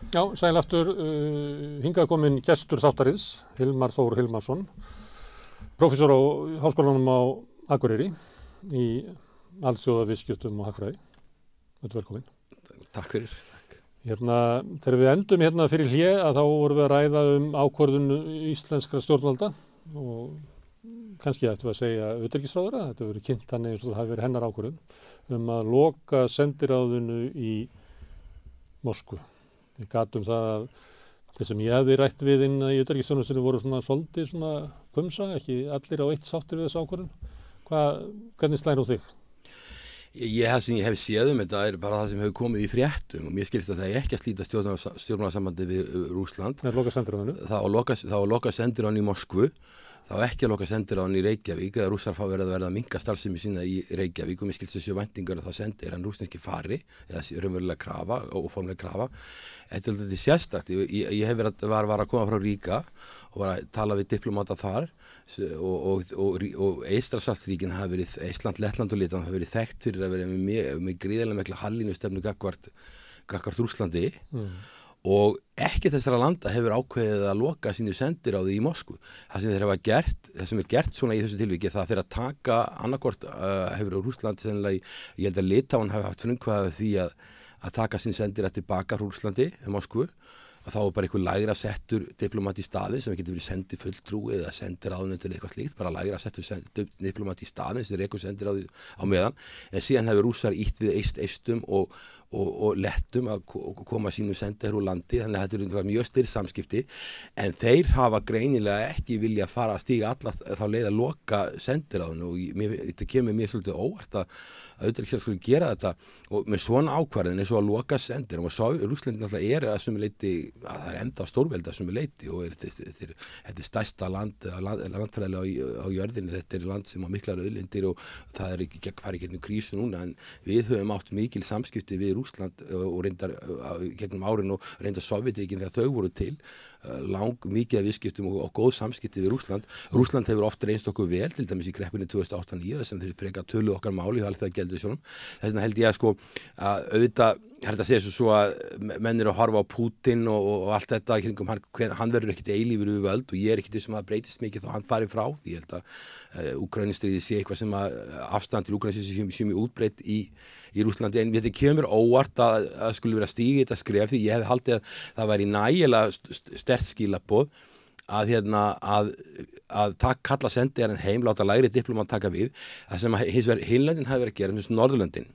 Já, sæl aftur, hingað kominn gestur þáttarins, Hilmar Þór Hilmarsson, prófessor á Háskólanum á Akureyri í alþjóðaviðskiptum og hagfræði. Þetta er velkominn. Takk fyrir. Takk. Þegar við endum fyrir hlé að þá vorum við að ræða ákvörðun íslenskra stjórnvalda og kannski ættum við að segja utanríkisráðherra, þetta hefur verið kynnt þannig eins og það hafi verið hennar ákvörðun, að loka sendiráðinu í Moskvu. Við gatum það að þeir sem ég hefði rætt við inn í utanríkisþjónustunni voru svolítið hvumsa, ekki allir á eitt sáttir við þessu ákvörðun. Hvernig slær þig? Það sem ég hef séð þetta er bara það sem hefur komið í fréttum og mér skilst að það er ekki að slíta stjórnmálasambandi við Rússland. Það er loka sendiráðinu. Það var loka sendiráðinu í Moskvu. Það var ekki að loka sendiráðinu í Reykjavík eða Rússar fá verið að minnka starfsemi sína í Reykjavík og mér skilst þessu væntingar að það sendir hann rússneski fari eða raunverulega krafa og formlega krafa. Þetta er þetta sérstakt. Ég var að koma frá Ríga og var að tala við diplomata þar og Eystrasaltsríkin hafa verið, Eistland, Lettland og Litháen hafa verið þekkt fyrir að vera með gríðarlega mikla hallinu gagvart Rússlandi. Og ekki þessara landa hefur ákveðið að loka sínu sendiráði í Moskvu. Það sem þeir hafa gert, það sem er gert svona í þessu tilviki, það þeir að taka annarkvort hefur Rússland sennilega, ég held að Litháen hafi haft frumkvæði því að taka sín sendiráð tilbaka Rússlandi, Moskvu, að þá er bara einhver lægra settur diplomat í staðinn sem getur verið sendið fulltrúi eða sendir áðunum til eitthvað slíkt, bara lægra settur diplomat í staðinn sem rekur sendir á meðan, en síðan hefur Rússar ítt við eistum og lettum að koma sínum sendir úr landi, þannig að þetta er mjög styrr samskipti, en þeir hafa greinilega ekki vilja fara að stíga alla þá leið að loka sendiráðinu og þetta kemur mér svolítið óvart að utanríkisráðherra skuli gera þetta og með svona ákvarðin eins og að loka sendir og Rússland náttúrulega er að sumu leyti að það er enda stórveldi að sumu leyti og þetta er stærsta landfræðilega á jörðinni, þetta er land sem á miklar auðlindir og það er ekki farið gegnum krísu núna en við höfum átt mikil samskipti við Rússland og reyndar gegnum árin og reyndar Sovjetríkin þegar þau voru til mikið af viðskiptum og góð samskipti við Rússland. Rússland hefur oft reynst okkur vel, til dæmis í kreppunni 2008-2009 sem þeir freka tölu okkar máli og alþjóða gjaldeyrissjóðnum. Þess vegna held ég að auðvitað þetta segir svo að menn eru að horfa á Pútín og allt þetta kringum hann verður ekkit eilífur við völd og ég er ekkit sem að breytist mikið þá hann fari frá. Ég held að Úkraínustríðið sé eitthvað sem að afstand til Úkraínustríðis sé mjög útbreytt í Rússlandi en þetta kemur óvart að skulle vera stígið þetta skref því ég hefði haldið að það væri nægilega sterkt skilaboð að kalla sendiherrann heim, láta lægri diplomat taka við, það sem hins vegar hinlöndin hafi verið að gera, Norðurlöndin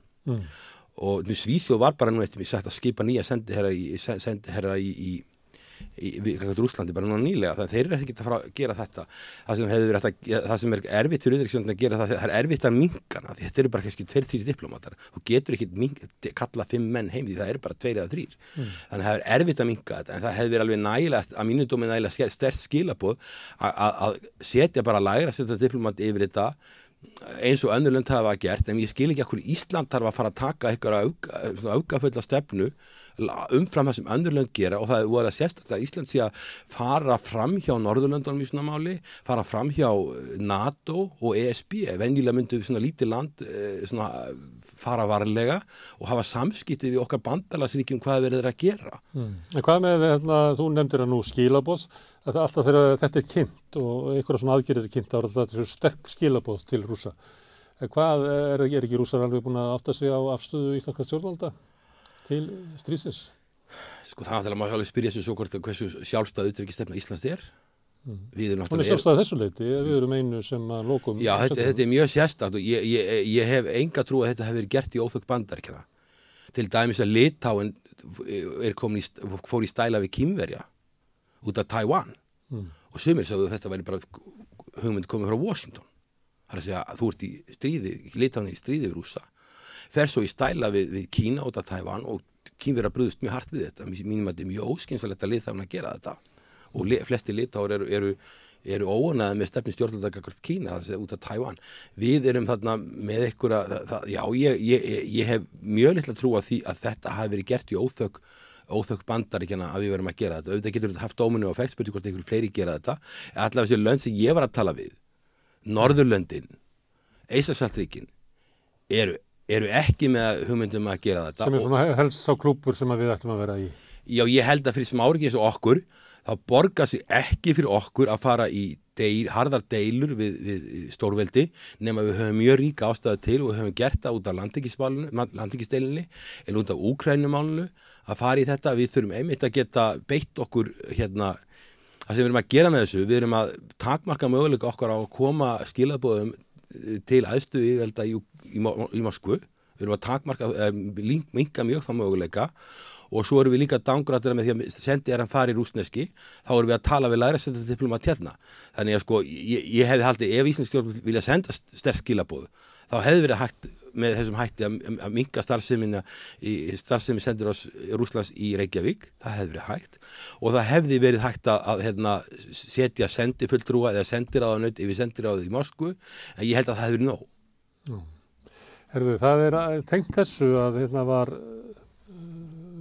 og Svíþjóð var bara nú eftir mig sagt að skipa nýja sendiherra í Rússlandi bara núna nýlega, þannig að þeir eru ekki að fara að gera þetta. Það sem er erfitt fyrir utanríkisþjónustunni að gera það er erfitt að minnka hana, því þetta eru bara kannski 2-3 diplomatar. Þú getur ekki kalla 5 menn heim því það eru bara 2 eða 3. Þannig að það er erfitt að minnka þetta, en það hefði verið alveg nægilega, að mínu dómi nægilega sterkt skilaboð að setja bara lægra setja diplomat yfir þetta eins og önnur lönd hafa gert, en ég skil ekki að Ísland þarf að fara að taka eitthvað aukafulla stefnu umfram það sem önnur lönd gera og það voru að sérstaklega að Ísland sé að fara fram hjá Norðurlöndunum í svona máli, fara fram hjá NATO og ESB, venjulega myndu svona lítið land svona fara varlega og hafa samskipti við okkar bandalagsríkjum hvað verður að gera. En hvað með þú nefndir að nú skilaboð, að alltaf þegar þetta er kynnt og einhverja svona aðgerðir er kynnt, þá er þetta svo sterk skilaboð til Rússa. Hvað er ekki Rússar alveg búin að átta sig á afstöðu íslenskra stjórnvalda til stríðsins? Sko það er maður alveg spyrja sig svo hvort hversu sjálfstæð utanríkisstefna Íslands er. Hún er sjálfstæð þessu leyti, við erum einu sem að lokum. Já, þetta er mjög sérstakt og ég hef enga trú að þetta hefur verið gert í óþökk Bandaríkjanna. Til dæmis að Litháen fór í stæla við Kínverja út af Taiwan og sumir sagði að þetta væri bara hugmynd komið frá Washington. Það er að segja að þú ert í stríði, Litháen í stríði við Rússa, fer svo í stæla við Kína út af Taiwan og Kínverja brugðust mjög hart við þetta. Mínum að þetta er mjög óskynsalegt að Litháen að gera þetta og flesti Litháar eru óánægðir með stefnu stjórnvalda gagnvart Kína út af Taiwan. Við erum þarna með ég hef mjög litla trú að því að þetta hafi verið gert í óþökk Bandaríkjanna að við verum að gera þetta. Auðvitað getur þetta haft dóminu og effekt, spurning hvort einhverjir fleiri gera þetta. Allavega þessi lönd sem ég var að tala við, Norðurlöndin, Eystrasaltsríkin, eru ekki með hugmyndum að gera þetta. Sem er svona helst sá klúbbur sem við ættum að vera í. Já, ég held að fyrir smáríki eins og okkur, þá borgar sig ekki fyrir okkur að fara í harðar deilur við stórveldi, nema við höfum mjög ríka ástæðu til og við höfum gert það út af landhelgisdeilinni en út af Úkraínumálinu að fara í þetta. Við þurfum einmitt að geta beitt okkur það sem við erum að gera með þessu. Við erum að takmarka möguleika okkar á að koma skilaboðum til æðstu yfirvalda í Moskvu. Við erum að takmarka, minnka mjög þá möguleika. Og svo erum við líka dangrættir með því að sendiherrann fari í rússneski, þá erum við að tala við lægra senda diplomat hérna. Þannig að sko, ég hefði haldið, ef íslensk stjórnvöld vilja senda sterk skilaboð, þá hefði verið hægt með þessum hætti að minnka starfsemi sendiráðs Rússlands í Reykjavík, það hefði verið hægt. Og það hefði verið hægt að setja sendifulltrúa eða sendiráðanaut yfir sendiráðið í Moskvu, en ég held að það hefði verið nóg. Herðu, það tengt þessu að var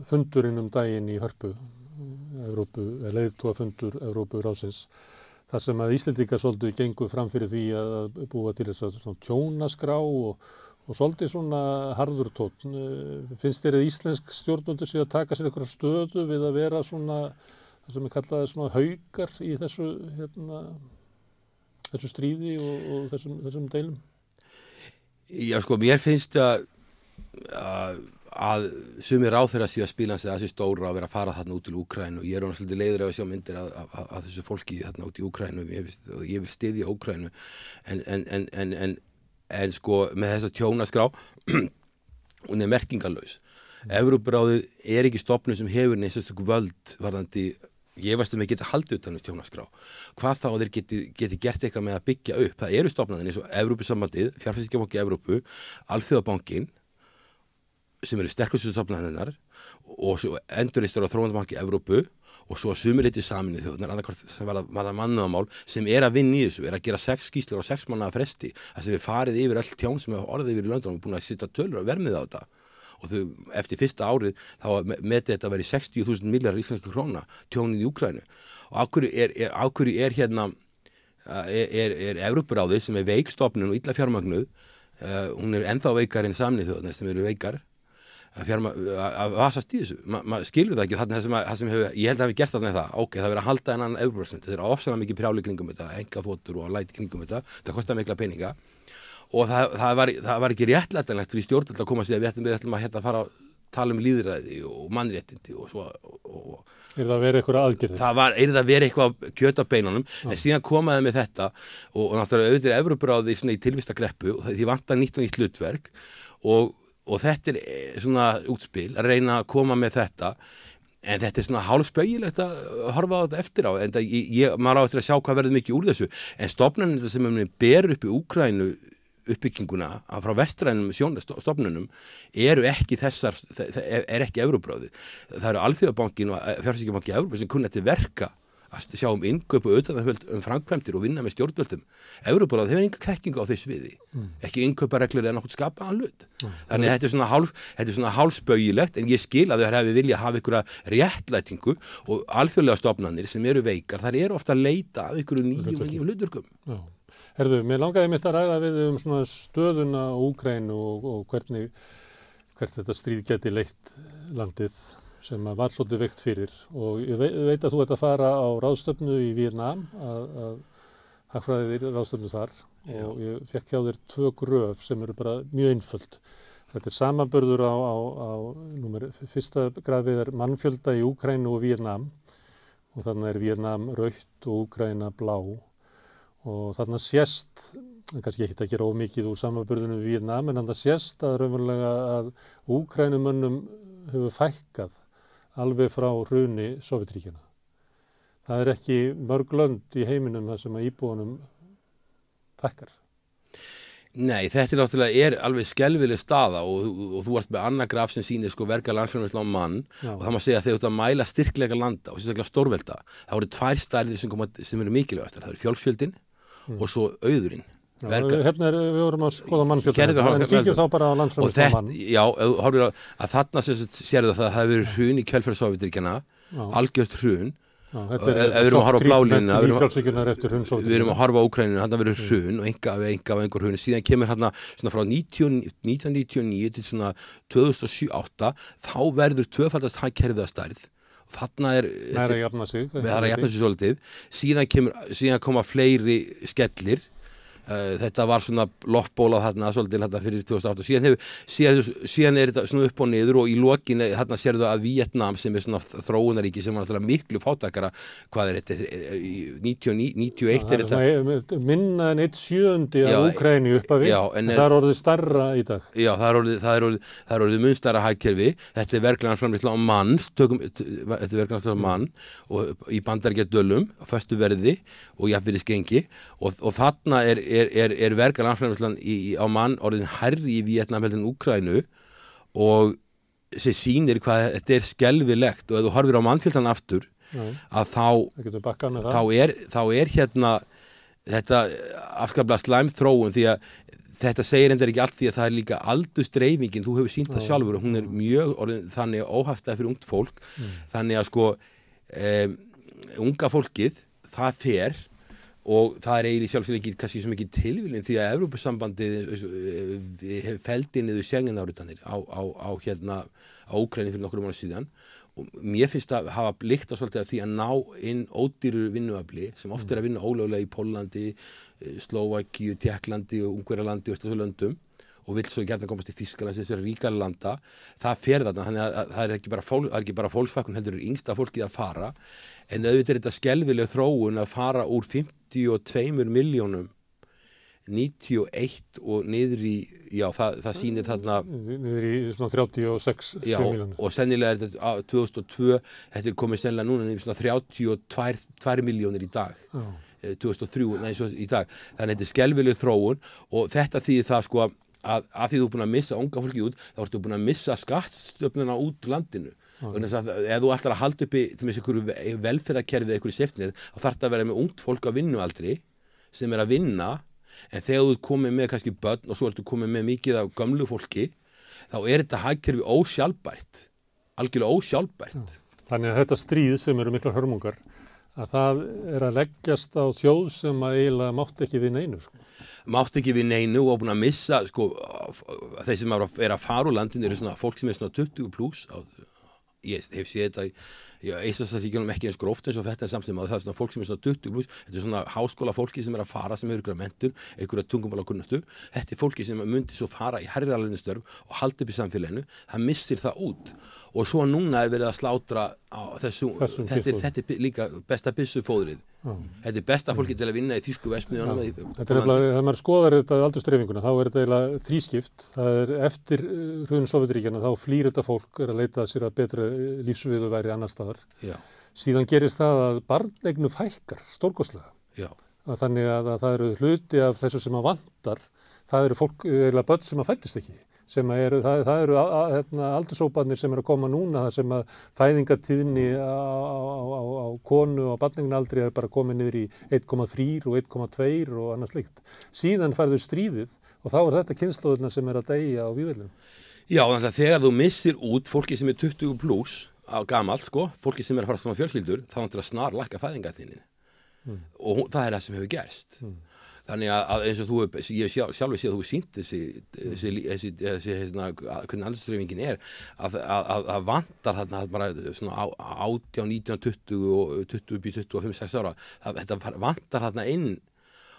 fundurinn daginn í Hörpu, leiðtogafundur Evrópuráðsins, þar sem að Íslendingar svolítið gengu fram fyrir því að búa til þess að tjónaskrá og svolítið svona harður tónn. Finnst þér að íslensk stjórnvöldur sé að taka sér einhverja stöðu við að vera svona, það sem er kallað svona haukar í þessu stríði og þessum deilum? Já, sko, mér finnst að sumir ráðherrar séu að spila hans þessi stóra að vera að fara þarna út til Úkraínu og ég svolítið leiður að sjá myndir að þessu fólki þarna út í Úkraínu og ég vil styðja Úkraínu en sko með þessa tjónaskrá hún merkingarlaus. Evrópuráðið ekki stofnun sem hefur neins völd varðandi, ég veist að við geta haldið utan tjónaskrá. Hvað þá að þeir geti gert eitthvað með að byggja upp. Það eru stofnanir eins og Evrópusambandið, Fjárfestingarbanki Evrópu, Alþjóðabankinn sem eru sterkustu stofnanirnar og svo endurreistur á Þróunarbanki Evrópu og svo sumurleiti Sameinuðu þjóðirnar, annarkvort sem var að mannúðarmál sem að vinna í þessu, að gera 6 skýrslur á 6 mánaða fresti, þar sem við farið yfir öll tjón sem við orðið yfir í löndunum og búin að setja tölur og vermið á þetta. Og þau, eftir fyrsta árið, þá metið þetta að vera í 60.000 milljarðar íslenskra króna tjónið í Úkraínu. Og á hverju Evrópuráðið sem veikstofnun og illa fjármögnuð, hún ennþá veikar en Sameinuðu þjóðirnar sem eru veikar, að vasast í þessu. Maður skilur það ekki það sem hefur, ég held að hafi gert þarna það, ok, það verið að halda enn Evrópuráðsins, þetta ofsalega mikið prjáli kringum þetta, engaþotur og læti kringum þetta, það kostar mikla peninga og það var ekki réttlætanlegt fyrir stjórnvöld að koma sig að við ætlum að fara að tala lýðræði og mannréttindi og svo. Það verið eitthvað aðgerðir? Það verið eitthvað kjöt á beinunum, en síðan komaði með þetta og náttúrulega auðvitað Evrópuráði í tilvistarkreppu og því vantar nýtt og nýtt hlutverk og þetta svona útspil að reyna að koma með þetta, en þetta svona hálfspauðilegt að horfa á þetta eftir á, en maður á eftir að sjá hvað verður mikið úr þessu, en stofnanir sem ber upp í Úkraínu uppbygginguna frá vestrænum stofnunum eru ekki ekki Evrópuráðið. Það eru Alþjóðabankinn og Fjárfestingarbanki Evrópu sem kunna til verka að sjá kaup og utanlandsvöld framkvæmdir og vinna með stjórnvöldum. Evrópuráðið hefur enga þekkingu á þessu sviði, ekki innkaupareglur eða nokkuð skapaðan hlut. Þannig að þetta er svona hálfspauðilegt, en ég skil að þau hefur viljað hafa einhverja réttlætingu og alþjóðlega stofnanir sem eru veikar, þar eru ofta að leita að einhverju nýjum hlutverkum. Herðu, mér langaði mitt að ræða við svona stöðuna á Úkraínu og hvert þetta stríð geti leitt landið sem var svolítið veikt fyrir, og ég veit að þú ert að fara á ráðstefnu í Víetnam, að hagfræðir ráðstefnu þar. Já. Og ég fekk hjá þér 2 gröf sem eru bara mjög einföld. Þetta er samanburður fyrsta grafið mannfjölda í Úkraínu og Víetnam og þannig Víetnam rautt og Úkraína blá. Og þarna sést, kannski ekki að gera of mikið úr samanburðinu við Víetnam, en þarna sést að raunverulega að Úkrænumönnum hefur fækkað alveg frá hruni Sovétríkjanna. Það ekki mörg lönd í heiminum þar sem að íbúunum fækkar. Nei, þetta náttúrulega alveg skelfileg staða og þú ert með annað graf sem sýnir verga landsframleiðslu á mann. Já. Og það má segja að þegar þú ert að mæla styrkleika landa og sérstaklega stórvelda, þá eru 2 stærðir sem eru mikilvægastar. Það eru fjölsfjöldin og svo auðurinn. Hérna við vorum að skoða mannfjölda, en kíkjum þá bara á landsframleiðslu á mann. Já, horfir að þarna sérðu það hefur verið hrun í kjölfar Sovétríkjanna, algjört hrun. Við erum að horfa á blálínuna, við erum að horfa á Úkraínu, þarna verður hrun og enga af einhver hrun. Síðan kemur hérna svona frá 1999 til svona 2007-2008, þá verður tvöfaldast hagkerfið að stærð þarna Það er að jafna sig. það er að jafna sig svolítið, síðan koma fleiri skellir. Þetta var svona loftbóla þarna svolítið þarna fyrir 2008 síðan er þetta svona upp og niður og í lokin þarna sérðu að Víetnam sem er svona þróunaríki sem var náttúrulega miklu fátækara hvað er þetta, 91 er þetta minna en 1/7 af Úkraínu uppafi, en það er orðið stærra í dag. Já, það er orðið mun stærra hagkerfi, þetta er verkefnaðarsframleiðsla á mann, þetta er verkefnaðarsframleiðsla á mann og í Bandaríkjadölum, á föstu verði og jafnvirðisgengi og þarna er verkefnaðarsframleiðslan á mann orðin hærri í Víetnam heldur en Úkraínu og sem sýnir hvað þetta er skelfilegt og ef þú horfir á mannfjöldan aftur að þá er hérna þetta afskaplega slæm þróun því að þetta segir endur ekki allt því að það er líka aldursdreifingin, þú hefur sýnt það sjálfur og hún er mjög orðin þannig óhagstæð fyrir ungt fólk þannig að sko unga fólkið, það fer og það er eiginlega sjálfsög ekki kannski svo mikið tilvílin því að Evrópusambandið hefur feldi niður Schengen-áritanir á Úkraínu fyrir nokkrum mánuðum síðan og mér finnst að hafa lykta svolítið af því að ná inn ódýru vinnuafli sem oft er að vinna ólöglega í Póllandi, Slóvakíu, Tékklandi og Ungverjalandi og þessu löndum og vill svo gjarnan komast til Þýskaland sem er ríkara landa, það fer þarna þannig að það er ekki bara fólksfækkun heldur er yngsta fólkið að fara en auðvitað er þetta skelfileg þróun að fara úr 52 milljónum 91 og niður í, já það sýnir þarna niður í svona 36 milljónir. Og sennilega er þetta 2002, þetta er komið sennilega núna niður í svona 32 milljónir í dag. 2003, nei svo í dag. Þannig að þetta er skelfileg þróun og þetta þýðir það sko að því þú er búin að missa unga fólki út, þá ertu búin að missa skattstöfnuna út landinu. Ef þú ætlar að halda uppi einhverju velferðarkerfi eða einhverju sefnið, þá þarf það að vera með ungt fólk á vinnualdri sem er að vinna, en þegar þú er komið með kannski börn og svo ertu komið með mikið af gömlu fólki, þá er þetta hagkerfi ósjálfbært, algjörlega ósjálfbært. Þannig að þetta stríð sem eru miklar hörmungar, að það er að leggjast á þjóð sem að eiginlega mátt ekki við neinu. Mátt ekki við neinu og búin að missa, þeir sem er að fara úr landinu eru svona fólk sem er svona 20 pluss, ég hef séð þetta í Eystrasaltsríkjunum ekki eins gróft eins og þetta samt sem að það er svona fólk sem er svona 20 pluss, þetta er svona háskóla fólki sem er að fara sem hefur ykkur menntun, ykkur tungumálakunnáttu, þetta er fólki sem myndi svo fara í hærri störf og halda upp í samfélaginu, það missir það út og svo núna er verið að slátra á þetta er líka besta byssufóðrið. Þetta er besta fólki til að vinna í þýsku verksmiðjunum. Þetta er nefnilega, þegar maður skoðar þetta aldursdreifinguna, þá er þetta eiginlega þrískipt. Það er eftir hrun Sovétríkjanna, þá flýr þetta fólk að leita sér að betra lífsviðurværi annars staðar. Síðan gerist það að barneignu fækkar stórkostlega. Þannig að það eru hluti af þessu sem að vantar, það eru fólk, eiginlega börn sem að fæddist ekki. Það eru aldurshóparnir sem eru að koma núna þar sem að fæðingartíðni á konu og barneignaldri er bara komið niður í 1,3 og 1,2 og annað slíkt. Síðan færðu stríðið og þá er þetta kynslóðurna sem er að deyja á vígveldinu. Já, þannig að þegar þú missir út fólki sem er 20 pluss á gamalt, fólki sem er að fara að skoma fjölskyldur, þá vantar að snar lækka fæðingartíðni. Og það er það sem hefur gerst. Þannig að eins og ég sjálfur sé að þú sýnt þessi hvernig aldursdreifingin er að vantar þarna bara svona 18, 19, 20 og 20 upp í 25, 6 ára þetta vantar þarna inn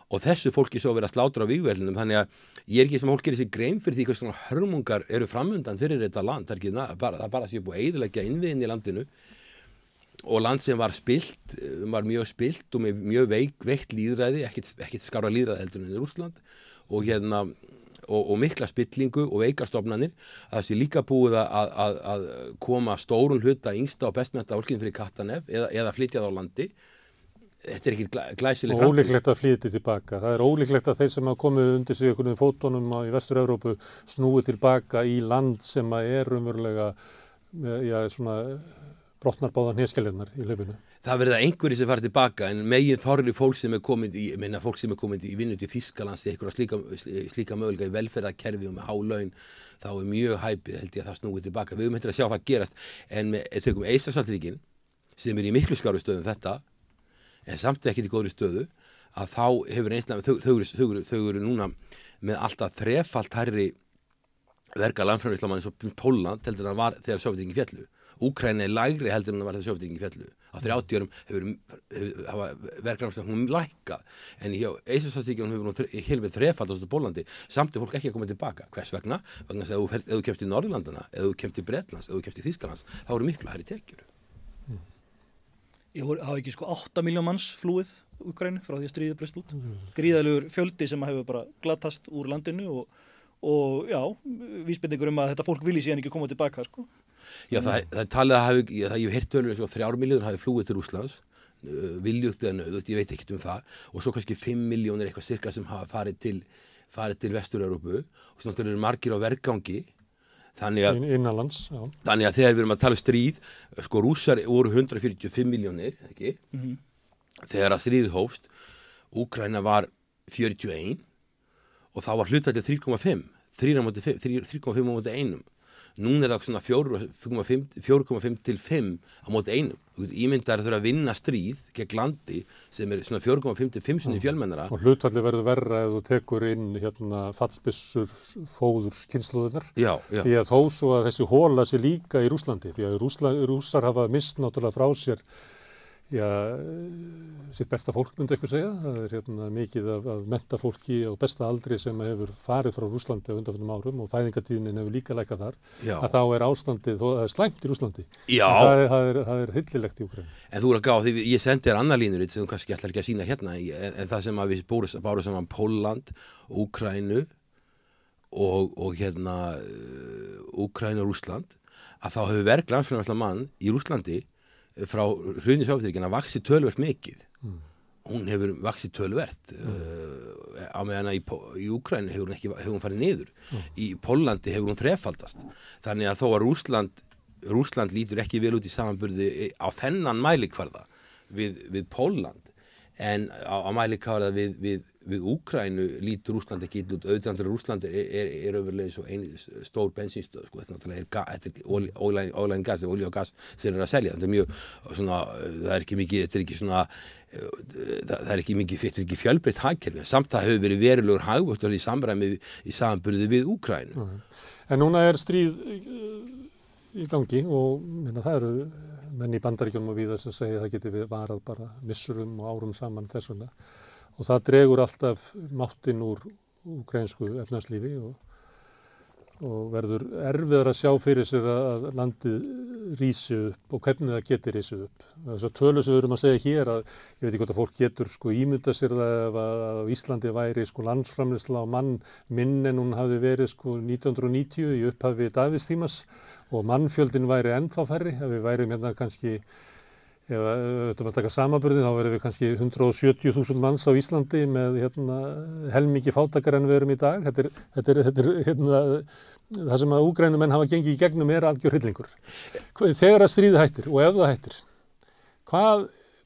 og þessu fólki svo verið að slátra á vígvellinum þannig að ég er ekki sem fólk gerir sér grein fyrir því hvers konar hörmungar eru framundan fyrir þetta land, það er ekki það bara sé búið að eyðileggja innviðin í landinu og land sem var mjög spilt og með mjög veikt lýðræði, ekkert skárra lýðræði heldur en í Rússland og mikla spillingu og veikar stofnanir að það sé líka búið að koma stórun hluta yngsta og bestmennta fólkinu fyrir Katanef eða flytja það á landi. Þetta er ekki glæsileg framtíð. Ólíklegt að flytja tilbaka. Það er ólíklegt að þeir sem hafa komið undir sig einhvern fótunum í Vestur-Evrópu snúi tilbaka í land sem er umverulega svona brotnar báðar hnéskeljarnar í hlaupinu. Það verða einhverjir sem fara tilbaka en megin þorri fólk sem er komið í vinnu til Þýskalands eða slíka möguleika í velferðarkerfi og með há laun þá er mjög hæpið held ég að það snúið tilbaka. Við höfum eftir að sjá það gerast en við tökum Eystrasaltsríkin sem er í miklu skárri stöðum þetta en samt ekkert í góðri stöðu að þá hefur þau eru núna með alltaf þrefalt hærri verga landframleiðsla eins og Pólland heldur en það var þegar Sovétríkin féllu Úkraína lægri heldur en það var þessi Sovétríkin fjallu. Á 30 árum hafa verkefnafstöð hún lækkað, en hjá Eystrasaltsríkjunum hefur hún heilmikið þrefaldast á Póllandi, samt fólk ekki að koma tilbaka. Hvers vegna? Vegna þess að ef þú kemst til Norðurlandana, ef þú kemst til Bretlands, ef þú kemst til Þýskalands, þá eru miklu hærri tekjur. Hafa ekki 8 miljón manns flúið Úkraínu frá því að stríðið braust út. Gríðarlegur fjöldi sem hefur bara glatast úr landinu og já, vísbendingur að þetta fólk vilji síðan ekki koma tilbaka, sko. Já, það er talið að ég hef heyrt tölur 3 milljónir hafi flúið til Rússlands, viljugt eða nauðugt, ég veit ekkert um það, og svo kannski 5 milljónir eitthvað cirka sem hafa farið til Vestur-Evrópu, og svona eru margir á vergangi, innanlands, já. Þannig að þegar við erum að tala stríð, sko Rússar voru 145 milljónir, ekki? Þegar að stríð hófst, Úkraína var 41 og þá var hlutfallið 3,5 á móti 1. Núna það svona 4,5 til 5 á móti 1. Ímyndar þurfa að vinna stríð gegn landi sem svona 4,5 til 5 sinni fjölmennara. Og hlutfallið verður verra ef þú tekur inn fallbyssur, fóðurs, kynslóðirnar. Já. Því að þó svo að þessi hóla sé líka í Rússlandi, því að Rússar hafa mist náttúrulega frá sér sitt besta fólk myndi eitthvað segja. Það er mikið af menntafólki og besta aldri sem hefur farið frá Rússlandi á undanförnum árum og fæðingartíðnin hefur líka lækkað þar. Já. Að þá er ástandið, það er slæmt í Rússlandi. Já. Það er hyllilegt í Úkraínu. En þú að gá, því ég sendi þér annar línuritt sem þú kannski ætlar ekki að sýna hérna, en það sem að við bárum saman Pólland, Úkraínu og Úkraínu og Rússland, að þá hefur verk landsframleiðsla mann í Rússlandi frá hruni Sovétríkjanna vaxið töluvert mikið. Hún hefur vaxið töluvert á meðan að í Úkraínu hefur hún farið niður. Í Póllandi hefur hún þrefaldast. Þannig að þó að Rússland lítur ekki vel út í samanburði á þennan mælikvarða við Pólland, en á mælikvarða við Úkraínu lítur Rússland ekki út. Auðvitað Rússland er öfurlega eins og ein stór bensínstöð, sko. Þetta er olíu og gas sem að selja. Þetta er mjög svona, það er ekki mikið, þetta er ekki fjölbreytt hagkerfi. Samt það hefur verið verulegur hagvöxtur í samanburði við Úkraínu. En núna er stríð í gangi og það eru menn í Bandaríkjunum og víðar sem segja að það geti varað bara missurum og árum saman þess vegna. Og það dregur alltaf máttinn úr úkraínsku efnahagslífi og verður erfiðar að sjá fyrir sér að landið rísi upp og hvernig það geti rísið upp. Þessar tölur sem við erum að segja hér, að ég veit ekki hvort að fólk getur ímyndað sér það ef að á Íslandi væri landsframleiðsla á mann minn en hún hafi verið 1990 í upphafi Davíðstímas og mannfjöldin væri ennþá færri. Ef við værum kannski, ef við ætlum að taka samanburðin, þá verðum við kannski 170.000 manns á Íslandi með helmingi fátækar en við erum í dag. Þetta er það sem að Úkraínumenn hafa gengið í gegnum er algjör hryllingur. Þegar að stríðið hættir og ef það hættir,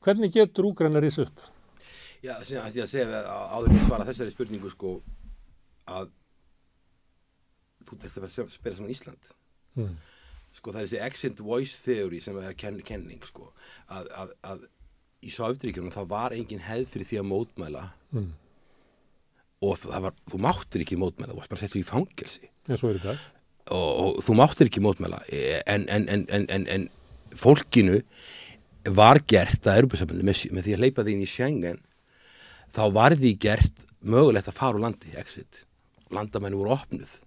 hvernig getur Úkraína rísa upp? Já, að segja áður en ég svara þessari spurningu, að þú ert að spila saman Ísland. Það er þessi exit voice theory sem er kenning, að í Sovétríkjunum þá var engin hefð fyrir því að mótmæla og þú máttir ekki mótmæla, þú varst bara settur í fangelsi. Svo er þetta. Og þú máttir ekki mótmæla, en fólkinu var gert að Evrópusambandið með því að hleypa því inn í Schengen, þá var því gert mögulegt að fara úr landi, exit. Landamæni voru opnuð.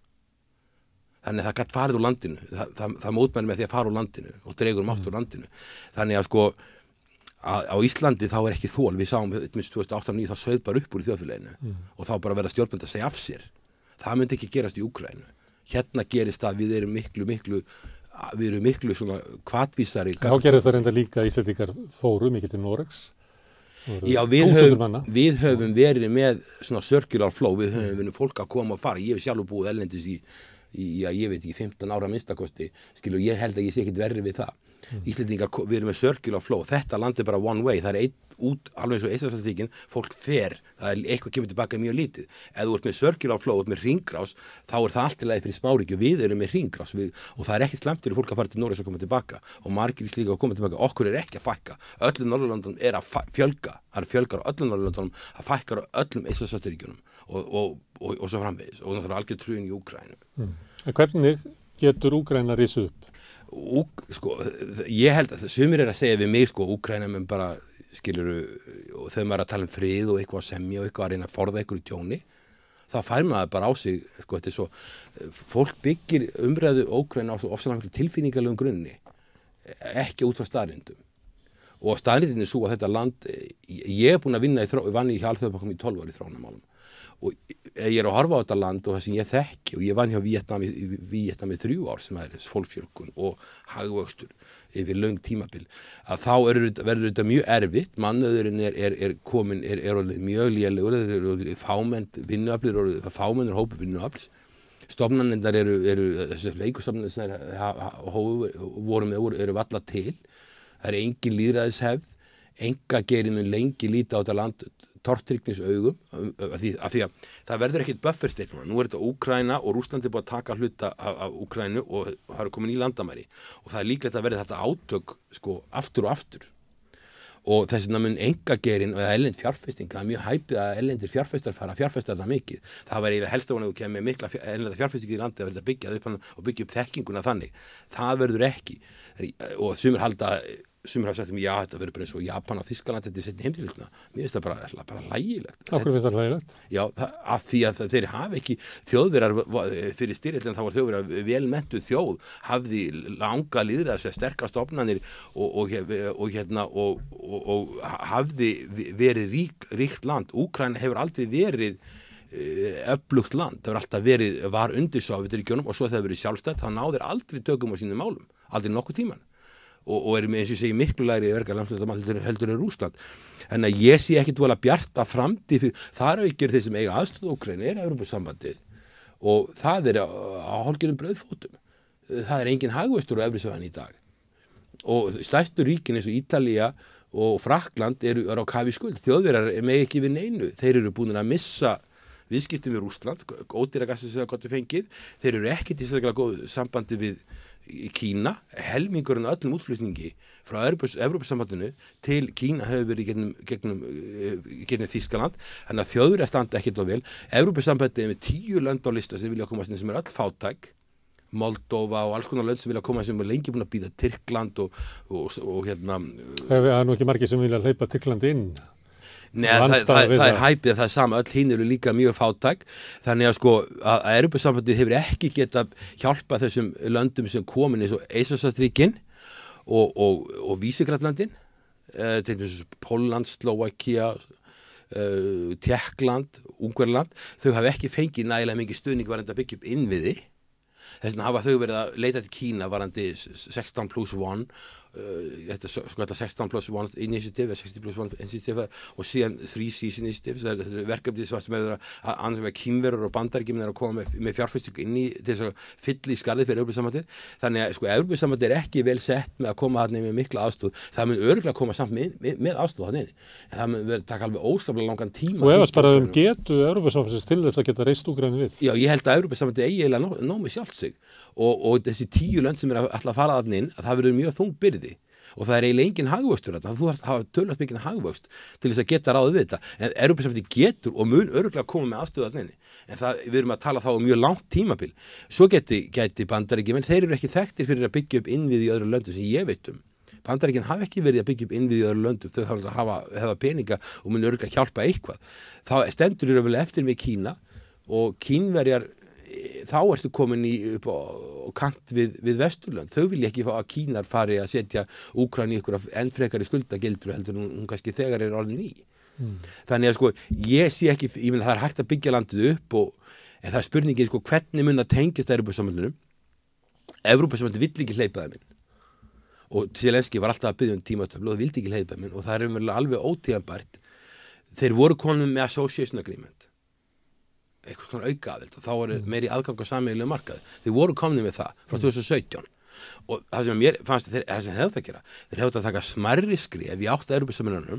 Þannig að það gat farið úr landinu, það mótmæli með því að fara úr landinu og dregur mátt úr landinu. Þannig að á Íslandi þá er ekki þol, við sáum 2008-2009 þá sauð bara upp úr í þjóðfélaginu og þá bara verða stjórnvöld að segja af sér. Það myndi ekki gerast í Úkraínu. Hérna gerist það, við erum miklu svona hvatvísari. Þá gerði það reynda líka Íslendingar fóru mikið til Noregs. Já, við höfum verið með svona circular flow, við höfum verið fólk að koma og fara. Ég hef sjálfur búið erlendis í ég veit ekki, 15 ára minnstakosti, ég held að ég sé ekkert verri við það. Íslendingar, við erum með circular flow, þetta land er bara one way, það er einn út, alveg eins og Eystrasaltsríkin, fólk fer, það er eitthvað kemur tilbaka mjög lítið. Ef þú ert með circular flow, þú ert með hringrás, þá er það allt í lagi fyrir smáríki og við erum með hringrás og það er ekki slæmt fyrir fólk að fara til Noregs að koma tilbaka og margir í slíka að koma tilbaka, okkur er ekki að fækka, öllum Norðurlöndunum er að fjölga, það er fjölgar á öllum Norðurlöndunum, það fækkar á öllum Eystrasaltsríkjunum og svo framvegis og það er algjör trúin í Úkraínu. En hvernig getur Úkraína risið upp? sko, ég held að sumir að segja við mig, sko, Úkraína menn bara, skiluru, og þegar maður að tala frið og eitthvað að semja og eitthvað að reyna að forða eitthvað í tjóni, þá fær maður bara á sig, sko, þetta svo, fólk byggir umræðu Úkraína á svo ofsalega tilfinningalegum grunni, ekki út frá staðreyndum. Og staðreyndin svo að þetta land, ég búin að vinna vann í Alþjóðabankanum í 12 ár í þróunarmálum. Og ég að horfa á þetta land og það sem ég þekki og ég vann hjá Víetnam í 3 ár sem fólksfjölgun og hagvöxtur yfir löng tímabil, að þá verður þetta mjög erfitt, mannauðurinn er mjög lélegur, þeir eru fámennt vinnuaflir og fámennur hópur vinnuafls. Stofnanirnar þessi leikustofnanir sem eru valla til, það er engin lýðræðishefð, engageirinn mun lengi líta á þetta land tortryggnisaugum af því að það verður ekkert bufferstate núna. Nú er þetta Úkraína og Rússland búið að taka hluta af Úkraínu og það eru komin í landamæri og það er líklegt að verði þetta átök sko aftur og aftur og þess vegna mun engageirinn og erlend fjárfesting, það er mjög hæpið að erlendir fjárfestar fara að fjárfesta þetta mikið. Það var eiginlega helst að þú kemur mikla erlenda fjárfesting í landi að verða að byggja upp og byggja upp þekkinguna þannig. Það verður ekki og sumir halda sumir hafa sagt já, þetta verður bara eins og Japan og Þýskaland þetta seinni heimsstyrjöldina. Mér finnst það bara lægilegt. Akkur finnst það lægilegt? Já, af því að þeir hafa ekki Þjóðverjar fyrir styrjöldina þá var Þjóðverjar velmenntuð þjóð, hafði langa lýðræðis, sterkar stofnanir og hafði verið ríkt land. Úkraína hefur aldrei verið öflugt land, það var alltaf var undir Sovétríkjunum og svo þegar það verið sjálfstætt þá náður aldrei tökum á sínum málum, aldrei nokkuð tíman. Og með eins og segi miklu lægri heldur en Rússland. En að ég sé ekki dvoðalega bjarta framtíð fyrir þar aukir þeir sem eiga aðstöðu Úkraínu Evrópusambandið og það á hálfgerðum brauðfótum. Það engin hagvöxtur á Evrópusambandinu í dag. Og stærstu ríkin eins og Ítalía og Frakkland eru á kafi skuld. Þjóðverjar mega ekki við neinu. Þeir eru búin að missa viðskiptin við Rússland, ódýragassi sem það gott fengið. Þeir eru ekki til sérstaklega góð sambandi við Kína, helmingurinn öllum útflutningi frá Evrópusambandinu til Kína hefur verið gegnum Þýskaland, þannig að Þjóðverjar standa ekkert á vel. Evrópusambandið er með 10 lönd á lista sem vilja koma sem er öll fátæk, Moldóva og alls konar lönd sem vilja koma sem er lengi búin að bíða Tyrkland og hérna. Það er nú ekki margir sem vilja hleypa Tyrkland inn. Nei, það er hæpið að það er sama, öll hinn eru líka mjög fátæk, þannig að sko að Evrópusambandið hefur ekki getað hjálpað þessum löndum sem komin eins og Eystrasaltsríkin og Vísegrænlandin, til dæmis Pólland, Slóvakía, Tékkland, Ungverjaland, þau hafa ekki fengið nægilega mikið stuðning varðandi að byggja upp innviði. Þess vegna hafa þau verið að leita til Kína varðandi 16+1 þetta 16+1 initiative 60+1 initiative og síðan 3Cs initiative það er verkefni sem er að annars vegar Kínverjar og Bandaríkjamenn er að koma með fjárfestingu inn í til þess að fylla í skarðið fyrir Evrópusambandið. Þannig að sko Evrópusambandið er ekki vel sett með að koma þarna með mikla aðstoð. Það mun örugglega koma samt með aðstoð þarna inni. En það mun verið taka alveg óskaplega langan tíma. Og efast bara getu Evrópusambandsins til þess að geta reist Úkraínu við. Já, ég held að Evrópusambandið eigi eiginlega nóg með sjálft sig og þessi 10 lönd sem ætla að fara þarna inn, að það verður mjög þung byrði og það er eiginlega engin hagvöxtur þarna, þú þarf að hafa töluvert mikinn hagvöxt til þess að geta ráðið við þetta, en Evrópusambandið getur og mun örugglega koma með aðstöðu þarna inni, en við erum að tala þá um mjög langt tímabil. Svo gæti Bandaríkjamenn, þeir eru ekki þekktir fyrir að byggja upp innviði í öðrum löndum sem ég veit um. Bandaríkin hafa ekki verið að byggja upp innviði í öðrum löndum, þau hafa peninga og mun örugglega hjálpa eitthvað. Þá stendur eru vel eftir með Kína og Kínverjar þá ertu komin upp á kant við Vesturlönd. Þau vilja ekki fá að Kínar fari að setja Úkraínu í ykkur enn frekari skuldagildru heldur hún kannski þegar er orðin í. Þannig að sko ég sé ekki, ég meina það er hægt að byggja landið upp en það er spurningin sko hvernig mun að tengjast Evrópusambandinu. Evrópusambandið vill ekki hleypa þeim inn. Og Zelenski var alltaf að biðja um tímatöflu og það vildi ekki hleypa þeim inn og það er alveg ótíðanbært. Þeir voru komin með association agreement. Eitthvað svona aukaaðild og þá er meiri aðgang á sameiginlegu markaði. Þeir voru komnir með það frá 2017 og það sem mér fannst það sem hefðu það að gera, þeir hefðu að taka smærri skref í átt að Evrópusambandinu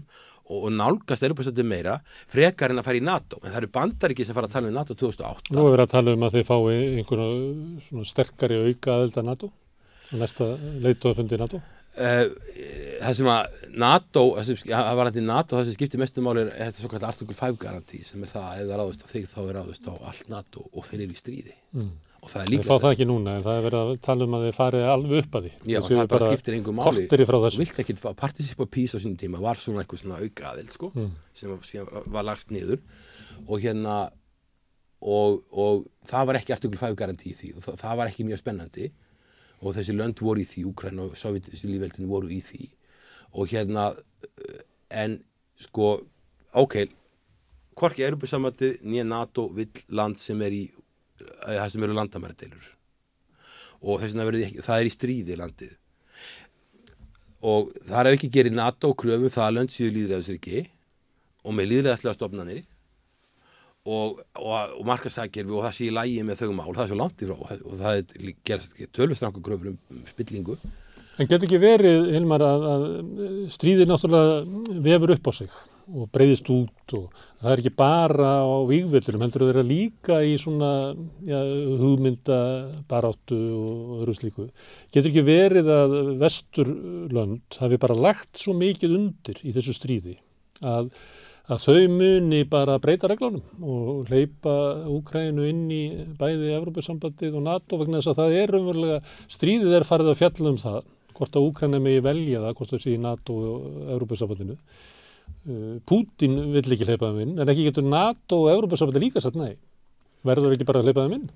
og nálgast Evrópusambandið meira frekar en að fara í NATO, en það eru Bandaríki sem fara að tala um NATO 2008. Nú er verið að tala um að þeir fái einhverjum svona sterkari aukaaðild að NATO og næsta leiðtogafundi NATO. Það sem að NATO, það sem skiptir mestu máli er þetta svo kallar Article 5 garantí sem er það að ef það ráðist á þig þá er ráðist á allt NATO og þeir eru í stríði og það er Þeir líka fá það ekki núna, en það er verið að tala að þeir farið alveg upp að því. Já, það bara skiptir engu máli. Korteri frá þessu. Þú vilt ekkit participa PISA á sínum tíma var svona eitthvað svona aukaaðild, sko, sem var lagst niður og og það var ekki article 5 garantí í því og það var ekki mjög spennandi og þessi lönd voru í því, Úkraína og Sovétlýðveldin voru í því og en sko, hvorki Evrópusambandið né NATO vill land sem það sem eru landamæradeilur og þess vegna það er í stríði landið og það er ekki gerið NATO kröfu það að lönd séu lýðræðisríki og með lýðræðislega stofnanir og markaðsagkerfi og það sé í lagi með þau mál, það er svo langt í frá og það gerast tölvustrangu kröfur spillingu. En getur ekki verið, Hilmar, að stríðið náttúrulega vefur upp á sig og breiðist út og það er ekki bara á vígvellinum, heldur að vera líka í svona hugmyndabaráttu og öðru slíku. Getur ekki verið að Vesturlönd hafi bara lagt svo mikið undir í þessu stríði að þau muni bara breyta reglunum og hleypa Úkraínu inn í bæði Evrópusambandið og NATO vegna þess að það er umverulega, stríðið er farið að fjalla það, hvort að Úkraína megi velja það, hvort það sé í NATO og Evrópusambandinu. Pútín vill ekki hleypa þeim inn, en ekki getur NATO og Evrópusambandið líka sagt nei. Verður ekki bara að hleypa þeim inn?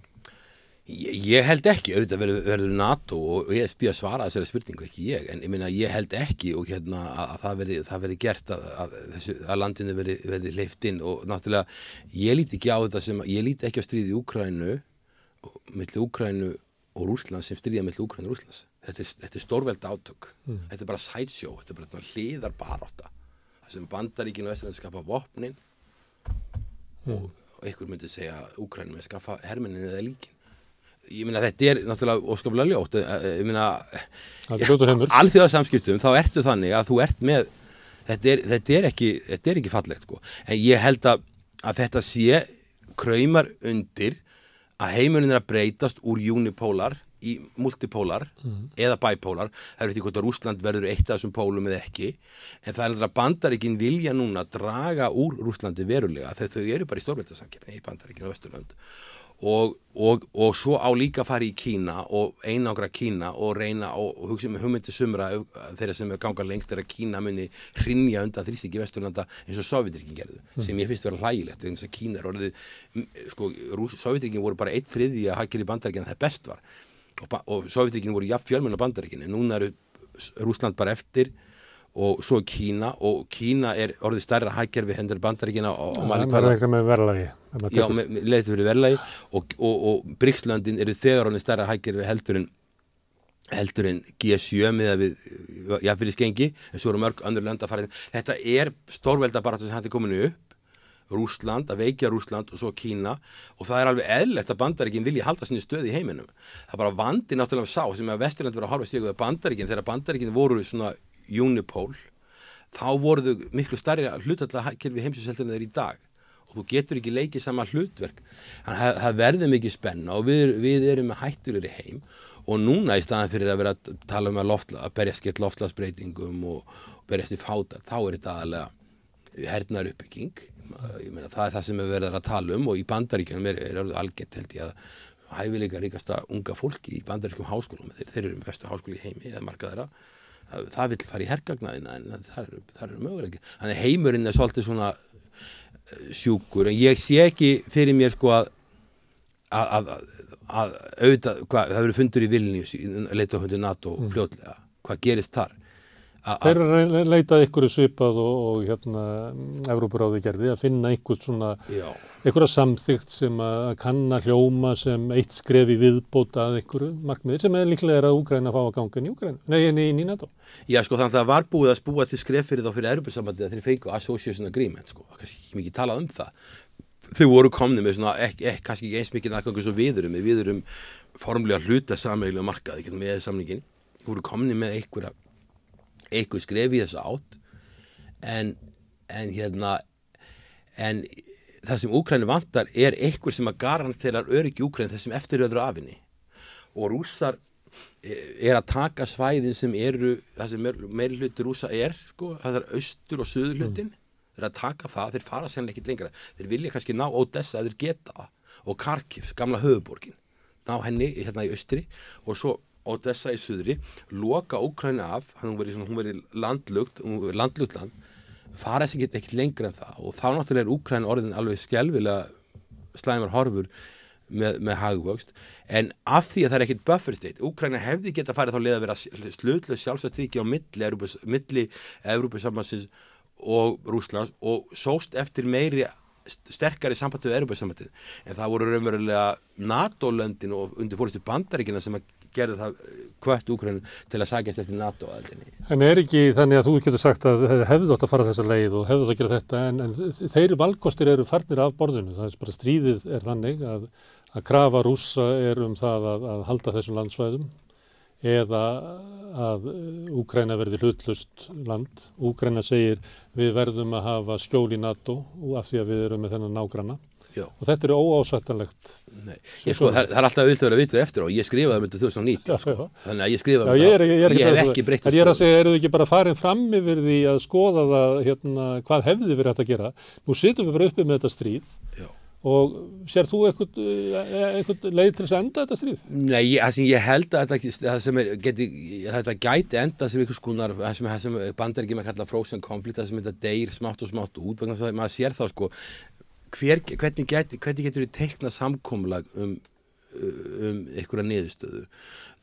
Ég held ekki, auðvitað verður NATO og ESB að svara þessari spurningu, ekki ég, en ég meina ég held ekki og að það verði gert að landinu verði hleypt inn og náttúrulega ég líti ekki á þetta ég líti ekki á stríði í Úkraínu, milli Úkraínu og Rússlands sem stríða milli Úkraínu og Rússlands. Þetta er stórvelda átök, þetta er bara sideshow, þetta er bara hliðar barátta, það sem Bandaríkin og Vesturlönd skapa vopnin og einhver myndi segja Úkraínu með skaffa hermennin eða líkin. Ég meina þetta er náttúrulega óskaplega ljótt ég meina alþjóðasamskiptum þá ertu þannig að þú ert með þetta er ekki fallegt sko. En ég held að þetta sé kraumar undir að heimurinn er að breytast úr unipolar í multipolar eða bipolar, það er ekki hvort að Rússland verður eitt af þessum pólum eða ekki en það er að Bandaríkin vilja núna draga úr Rússlandi verulega þegar þau eru bara í stórveldasamkeppni í Bandaríkin og Vesturlönd og svo á líka að fara í Kína og einangra Kína og reyna og hugsa með hugmyndi sumra þeirra sem er ganga lengst er að Kína muni hrynja undan þrýstingi Vesturlanda eins og Sovétríkin gerðu sem ég finnst vera hlægilegt vegna þess að Kína er orðið sko, Sovétríkin voru bara 1/3 að hagkerfi Bandaríkjanna það best var og Sovétríkin voru jafn fjölmenn á Bandaríkin en núna eru Rússland bara eftir og svo Kína og Kína er orðið stærra hagkerfi hendur Bandaríkina á mælikvarða. Það er með verðlagi. Já, leiðið fyrir verðlagi og BRICS-löndin eru þegar orðið stærra hagkerfi heldur en G7 miðað við jafnvirðisgengi en svo eru mörg önnur lönd að fara. Þetta er stórveldabaráttu sem hætti kominu upp, Rússland, að veikja Rússland og svo Kína og það er alveg eðlilegt að Bandaríkin vilji halda sinni stöð í heiminum. Það er bara vandi náttúrulega sá sem að Vesturland verið að horfa stígu að Bandaríkin þegar Bandaríkin voru svona unipól, þá voru þau miklu stærri hlutfall hagkerfi heimsins heldur en þeir í dag og þú getur ekki leikið sama hlutverk. Þannig það verður mikið spenna og við erum með hættulegri heim og núna í staðan fyrir að vera að tala um að berjast gegn loftslagsbreytingum og berjast í fátækt, þá er þetta aðalega hernaðaruppbygging. Ég meina það er það sem við verðum að tala um og í Bandaríkjunum er orðið algengt held ég að hæfileika ríkasta unga fólki í bandarískum háskólum, þeir eru með bestu háskóli í heimi eða marga þeirra. Það vill fara í hergagnaðina en það eru möguleiki. Þannig heimurinn er svolítið svona sjúkur en ég sé ekki fyrir mér sko að auðvitað, það verður fundur í Vilnius leiðtogafundi NATO fljótlega, hvað gerist þar? Þeir eru leitað ykkur svipað og Evrópuráði gerði að finna einhverja samþykkt sem að kanna hljóma sem eitt skref í viðbóta að einhverju markmiði sem er líklega að Úkraína fá að ganga inn í Úkraínu, nei, inn í NATO. Já, sko þannig að það var búið að spúa til skref fyrir þá fyrir Evrópusambandið að þeir fengu association agreement, sko, það kannski ekki mikið talað um það. Þau voru komni með svona, kannski ekki eins mikið aðgangu svo við erum formlega hluta sameiginlega markaði, með samningin, voru komni með einhver skref í þessu átt en það sem Úkraínu vantar er einhver sem að garanterar öryggi Úkraínu þessum eftiröðru af henni og Rússar er að taka svæðin sem það sem meiri hluti Rússa sko, það er austur og suður hlutin þeir að taka það, þeir fara sérlega ekkert lengra þeir vilja kannski ná Odessa að þeir geta það og Kharkiv, gamla höfuborgin á henni hérna í austri og svo Odessa í suðri, loka Úkraínu af, hún verið landlugt land, fara þess ekkert lengra en það og þá náttúrulega Úkraínu orðin alveg skelfilega slæmar horfur með hagvöxt, en af því að það ekkert buffer state, Úkraína hefði geta farið þá leið að vera slutlaus sjálfstætt ríki á milli Evrópusambandsins og Rússlands og sóst eftir meiri sterkari sambandi við Evrópusambandið, en það voru raunverulega NATO-löndin og undir fórustu Bandaríkina sem að gerðu það hvött Úkraínu til að sækjast eftir NATO-aðildinni. En ekki þannig að þú getur sagt að hefðu átt að fara þessa leið og hefðu að gera þetta, en þeir valkostir eru farnir af borðinu. Það bara stríðið þannig að krafa Rússa það að halda þessum landsvæðum eða að Úkraína verði hlutlaust land. Úkraína segir við verðum að hafa skjól í NATO af því að við erum með þennan nágranna. Já. Og þetta er óásættanlegt. Nei, það er alltaf auðvitað að vera vitur eftir og ég skrifaði það með 2019 sko. Þannig að ég skrifaði ég hef ekki breytt það. Ég er að segja, eru þið ekki bara farin fram yfir því að skoða það hvað hefði verið hægt að gera? Nú situm við bara uppi með þetta stríð. Já. Og sér þú eitthvað leið til þess að enda þetta stríð? Nei, ég held að þetta gæti enda sem einhvers konar, það sem Bandaríkjamenn kalla frozen conflict, það sem þetta deyr smátt og smátt út, vegna þess að maður sér þá sko hvernig getur þið teiknað samkomulag um einhverja niðurstöðu.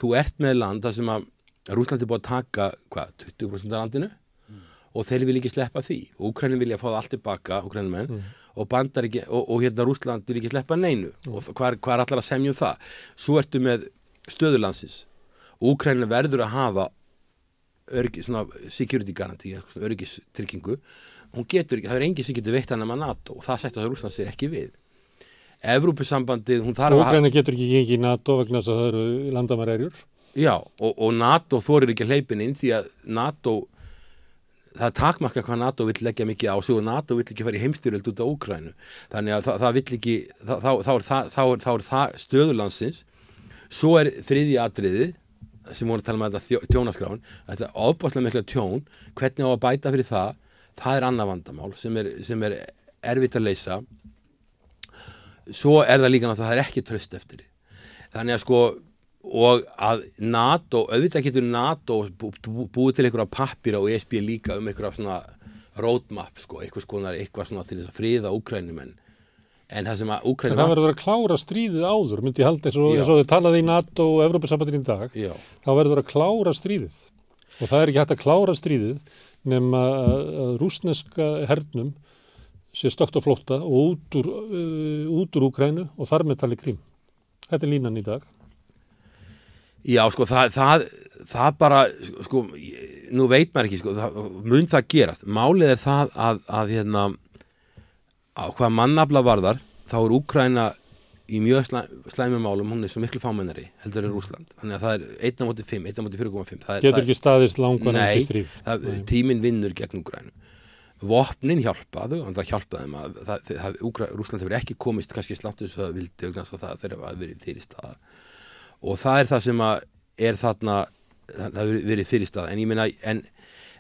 Þú ert með land þar sem að Rússland er búið að taka 20% af landinu og þeir vil ekki sleppa því. Úkraína vilja fá það allt tilbaka, Úkraínumenn, og Bandaríkjamenn og hérna Rússland vil ekki sleppa neinu. Og hvað er allar að semja um það? Svo ertu með stöðulandsins. Úkraína verður að hafa svona security garanti, öryggistryggingu. Hún getur ekki, það er enginn sem getur veitt hann með NATO og það setja Rússland sér ekki við. Evrópusambandið, hún þarf að Úkraína getur ekki gengið í NATO vegna þess að það eru landamærerjur. Já, og NATO þorir ekki hleypin inn því að NATO, það er takmarka hvað NATO vill leggja mikið á sig og NATO vill ekki fara í heimstyrjöld út á Úkraínu. Þannig að það vill ekki, þá er það stöðulandsins. Svo er þriðja atriði sem voru að tala um þetta tjónaskráin, þetta ofboðslega mikla tjón, hvernig á að bæta fyrir það. Það er annað vandamál sem er erfitt að leysa. Svo er það líka náttúrulega að það er ekki traust eftir. Þannig að sko, og að NATO, auðvitað getur NATO búið til einhverja pappíra og ESB líka einhverja svona roadmap, sko, eitthvað svona til þess að friða Úkraínumenn. En það sem að Úkraína... En það verður að klára stríðið áður, myndi ég halda eins og þau talaði í NATO og Evrópusambandinu í dag. Já. Þá verður að klára stríðið. Og það er ekki hægt að klára stríðið nema að rússneska hernum sé stökkt á flótta og út úr Úkraínu og þar með tali Krím. Þetta er línan í dag. Já, sko, það bara, sko, nú veit maður ekki, sko, mun það gerast. Málið er það að hvað mannafla varðar, þá er Úkraína í mjög slæmum málum, hún er svo miklu fámennari heldur en Rússland. Þannig að það er 1/5, 1/4,5. Getur ekki staðist langvarandi stríð. Nei, tíminn vinnur gegn Úkraínu. Vopnin hjálpaðu, og það hjálpaði Rússland hefur ekki komist kannski slátt þess að vildi augnast að það þeirra verið fyrirstaða. Og það er það sem er þarna, það hefur verið fyrirstaða. En ég meina,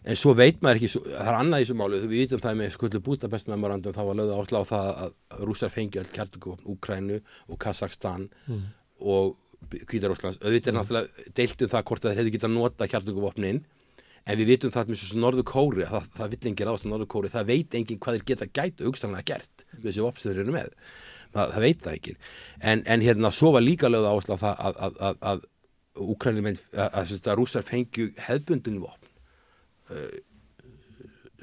en svo veit maður ekki, það er annað í þessu máli, við vitum það með skullu Budapest memorandum, það var lögð áhersla á það að Rússar fengi öll kjarnorkuvopn, Úkraínu og Kazakstan og Hvíta-Rússlands. Auðvitað er náttúrulega deilt það hvort þeir hefðu getað nota kjarnorkuvopnin, en við vitum það með Norður-Kóru, það vill enginn ráðast á Norður-Kóru, það veit enginn hvað þeir gætu hugsanlega gert við þessi vopn sem þeir eru með. Það veit það ekki. En hérna svo var líka lögð áhersla á það að Úkraínumenn, að Rússar fengju hefðbundin vopn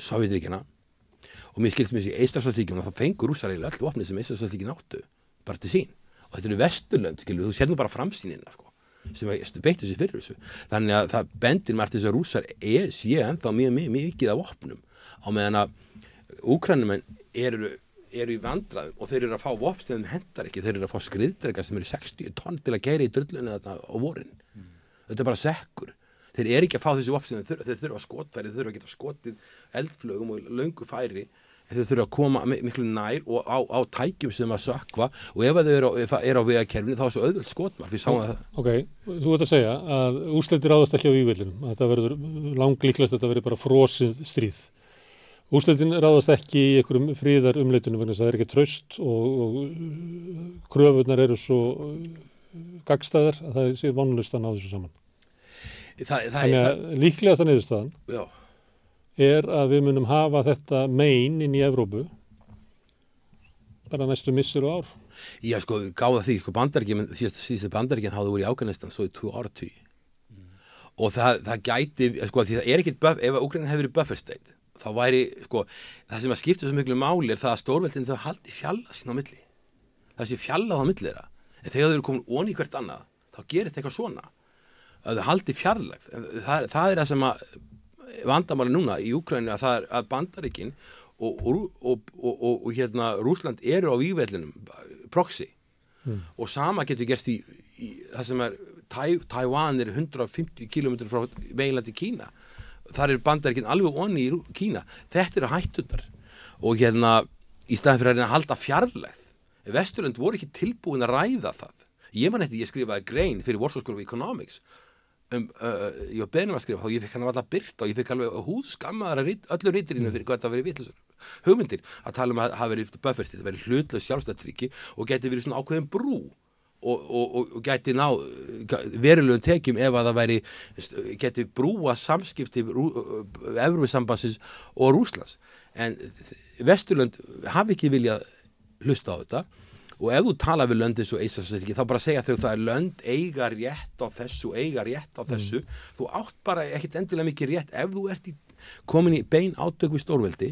Sovétríkjanna og mér skilst með þessi Eystrasaltsríkjunum að það fengur Rússar eiginlega öll vopni sem Eystrasaltsríkin áttu bara til sín og þetta eru Vesturlönd, skilur, þú sér nú bara framsýnina sko, sem beittu sér fyrir þessu þannig að það bendir margt þess að Rússar sé ennþá mjög mikið af vopnum á meðan að Úkraínumenn eru í vandræðum og þeir eru að fá vopn sem þeim hentar ekki, þeir eru að fá skriðdreka sem eru 60 tonn til að gera í drullunni á vorin. Þetta er bara sekkur. Þeir eru ekki að fá þessi vopn sem þeir þurfa skotfæri, þeir þurfa að geta skotið eldflögum og löngu færi, en þeir þurfa að koma miklu nær og á tækjum sem að sökkva og ef þeir eru á vegakerfinu þá er svo auðvelt skotmar. Ok, þú ert að segja að úrslitir ráðast ekki á vígvellinum, að þetta verður langlíklast, þetta verður bara frosið stríð. Úrslitin ráðast ekki í einhverjum friðarumleitunum vegna þess að það er ekki traust og kröfurnar eru svo gagnstæðar að það sé vonlaust að ná þessu saman. Þannig það, að líklegasta niðurstaðan já, að við munum hafa þetta mein inn í Evrópu bara næstu missir og ár. já, sko, gáða því, sko, Bandaríkin, síðustu Bandaríkin hafði voru í Afganistan svo í 2 áratugi. Og það gæti, sko, því það ekkert ef Úkraína hefur verið buffer state, þá væri, sko, það sem að skipta svo miklu máli það að stórveldin þau haldi fjalla sín á milli. Það sé fjallað á milli þeirra. En þegar þau eru komin onni í hvert annað, þá gerist eitthvað svona. Að þau haldi fjarlægð. Það er það sem að vandamáli núna í Úkraínu að það er að Bandaríkin og hérna Rússland eru á vígvellinum proxy. Og sama getur gerst í það sem er Taiwan er 150 km frá meginlandi Kína. Þar eru Bandaríkin alveg onni í Kína. Þetta eru hættundar. Og hérna, í staðin fyrir að reyna að halda fjarlægð. Vesturlönd voru ekki tilbúin að ræða það. Ég man eftir, ég skrifaði grein fyrir Warsaw School of Economics. Ég var beðin að skrifa, þá ég fikk hann alltaf byrta og ég fikk alveg húðskammaðar öllu rítirinu fyrir hvað þetta verið vitlausar hugmyndir að tala að hafa verið bufferstig, það verið hlutlaus sjálfstæðsríki og gæti verið svona ákveðin brú og gæti ná verulegum tekjum ef að það væri gæti brúa samskipti Evrópusambandsins og Rússlands. En Vesturlönd hafi ekki viljað hlusta á þetta. Og ef þú tala við lönd eins og Eystrasaltsríki, þá bara segja þau það er lönd eiga rétt á þessu, þú átt bara ekkert endilega mikið rétt ef þú ert komin í bein átök við stórveldi,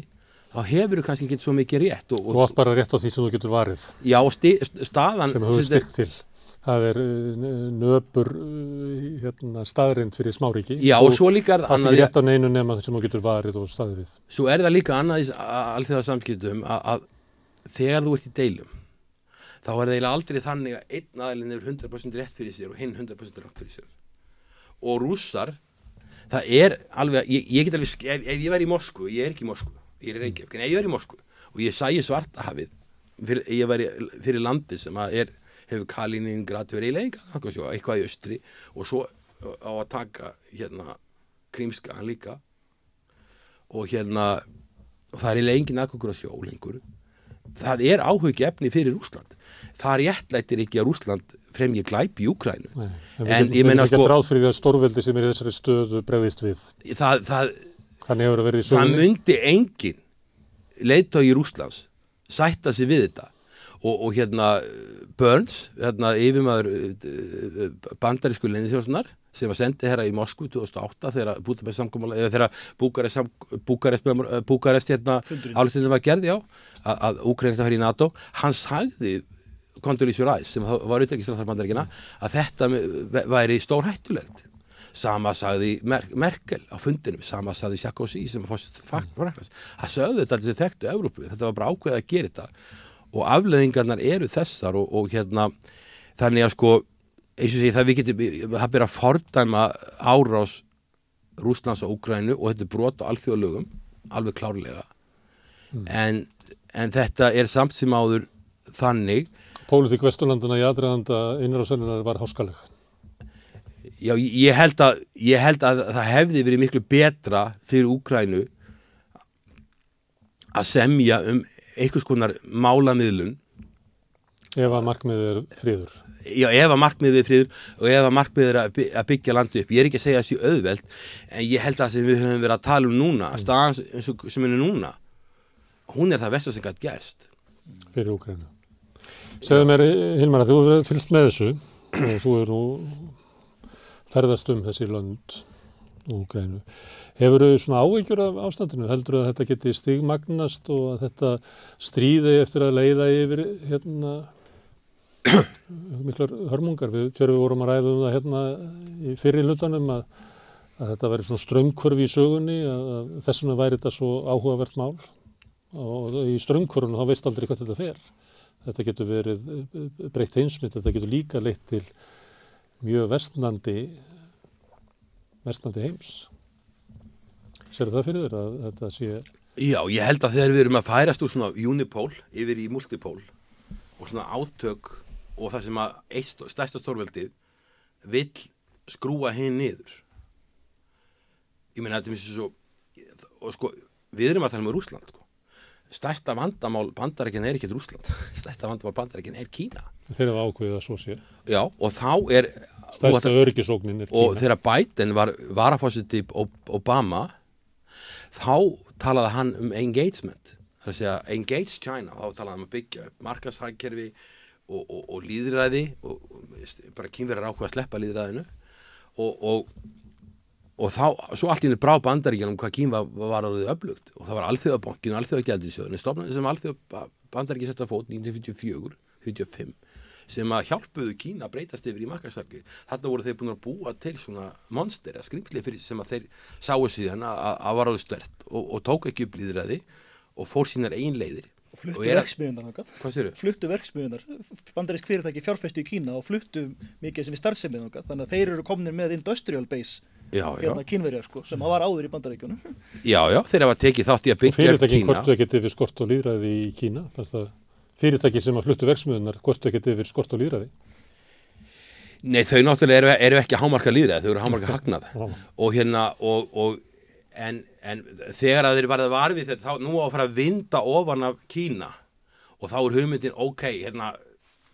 þá hefur þú kannski ekki svo mikið rétt. Þú átt bara rétt á því sem þú getur varið. Já, og staðan sem hefur styrkt til. Það er nöpur staðrind fyrir smáríki. Já, og svo líka það er rétt á neinu nema sem þú getur varið og staðið við. Svo er það líka annað í alþjóðasamskiptum að þegar þú ert í deilum, þá er það eiginlega aldrei þannig að einn aðilinn er 100% rétt fyrir sér og hinn 100% rétt fyrir sér. Og Rússar, það er alveg, ég get alveg, ef ég væri í Moskvu, ég er ekki í Moskvu, ég er í Reykjavík, en ef ég væri í Moskvu og ég sæi Svartahafið, ég væri fyrir landi sem að hefur Kaliningrad verið í leika, eitthvað í austri og svo á að taka Krímskagan líka og og það er engin aðgangur á sjó lengur. Það er áhugjefni fyrir Rússland. Það réttlætir ekki að Rússland fremji glæp í Úkraínu. En ég meina sko ráð fyrir að stórveldi sem er í þessari stöðu bregðist við. Þannig hefur það verið í sögunni. Það myndi engin leiðtogi Rússlands sætta sig við þetta. Og Burns, yfirmaður bandarísku leyniþjónustunnar sem var sendið herra í Moskvu 2008 þegar Búkarest álitinu var gerð, að Úkraína færi í NATO. Hann sagði Condoleezza Rice, sem var utanríkisráðherra Bandaríkjanna, að þetta væri stórhættulegt. Sama sagði Merkel á fundinum, sama sagði Sarkozy sem var forseti Frakklands. Það sögðu þetta allir sem þekktu Evrópu, þetta var bara ákveðið að gera þetta. Og afleiðingarnar eru þessar og þannig að sko eins og segi það ber að fordæma árás Rússlands á Úkraínu og þetta er brot á alþjóðalögum alveg klárlega en þetta er samt sem áður þannig. Pólitík Vesturlandana í aðdraganda innrásarinnar var háskaleg. Já, ég held að það hefði verið miklu betra fyrir Úkraínu að semja einhvers konar málamiðlun. Ef að markmiðið er friður. Já, ef að markmiðið er friður og ef að markmiðið er að byggja landu upp. Ég er ekki að segja þessi auðvelt, en ég held að sem við höfum verið að tala núna, að staðan sem er núna, hún er það versta sem gæti gerst. Fyrir Úkraínu. Segðu mér, Hilmar, að þú hefur fylgst með þessu og þú hefur nú ferðast þessi lönd Úkraínu. Hefur þau svona áhyggjur af ástandinu? Heldur að þetta geti stigmagnast og að þetta stríði eftir að leiða yfir miklar hörmungar? Þegar við vorum að ræða það í fyrri hlutanum að þetta væri svona straumhvörf í sögunni, að þess vegna væri þetta svo áhugavert mál. Og í straumhvörfunu þá veist aldrei hvað þetta fer. Þetta getur verið breytt heimsmynd, þetta getur líka leitt til mjög versnandi heims. Sérðu það fyrir þér að þetta sé? Já, ég held að þegar við erum að færast úr svona unipól yfir í multipól og svona átök og það sem að eitt stærsta stórveldið vill skrúa hinn niður. Ég meina þetta er svo, og sko, við erum að tala um Rússland, sko. stærsta vandamál Bandaríkjanna er ekki Rússland, stærsta vandamál Bandaríkjanna er Kína. Þeir hafa ákveðið að svo sé. Já, og þá Stærsta öryggisógnin er og Kína. þegar Biden var varaforseti Obama, þá talaði hann engagement, það er að segja engage China, þá talaði hann byggja upp markaðshagkerfi og lýðræði og bara Kínverjar ákveða að sleppa lýðræðinu og þá, svo allt í henni brá Bandaríkjanum hvað Kína var orðið öflugt og það var Alþjóðabankinn og Alþjóðagjaldeyrissjóðurinn, stofnanir sem Bandaríkinn setta á fót 1954, 1955 sem að hjálpuðu Kína að breytast yfir í markaðshagkerfi. Þarna voru þeir búin að búa til svona monster, skrimsli fyrir sem að þeir sáu síðan að var orðið stört og tók ekki upp lýðræði og fór sínar eigin leiðir. Og fluttu verksmiðjurnar. Hvað segirðu? Fluttu verksmiðjurnar. Bandarísk fyrirtæki fjárfestu í Kína og fluttu mikið sem við starfsemið þangað. Þannig að þeir eru komnir með industrial base hérna Kínverjar sko, sem var áður í Bandaríkjunum. Já, þeir hafa tekið þátt í að byggja upp Kína. Fyrirtækin hvort ekki yfir skort og lýðræði í Kína, fannst það fyrirtæki sem að fluttu verksmiðjurnar hvort ekki yfir skort og lýðræði. Nei, þau náttúrulega eru ekki að hámarka lýðræði, þau eru að hámarka hagnað. En þegar að þeir varða varfið þetta, þá nú á að fara að vinda ofan af Kína og þá er hugmyndin,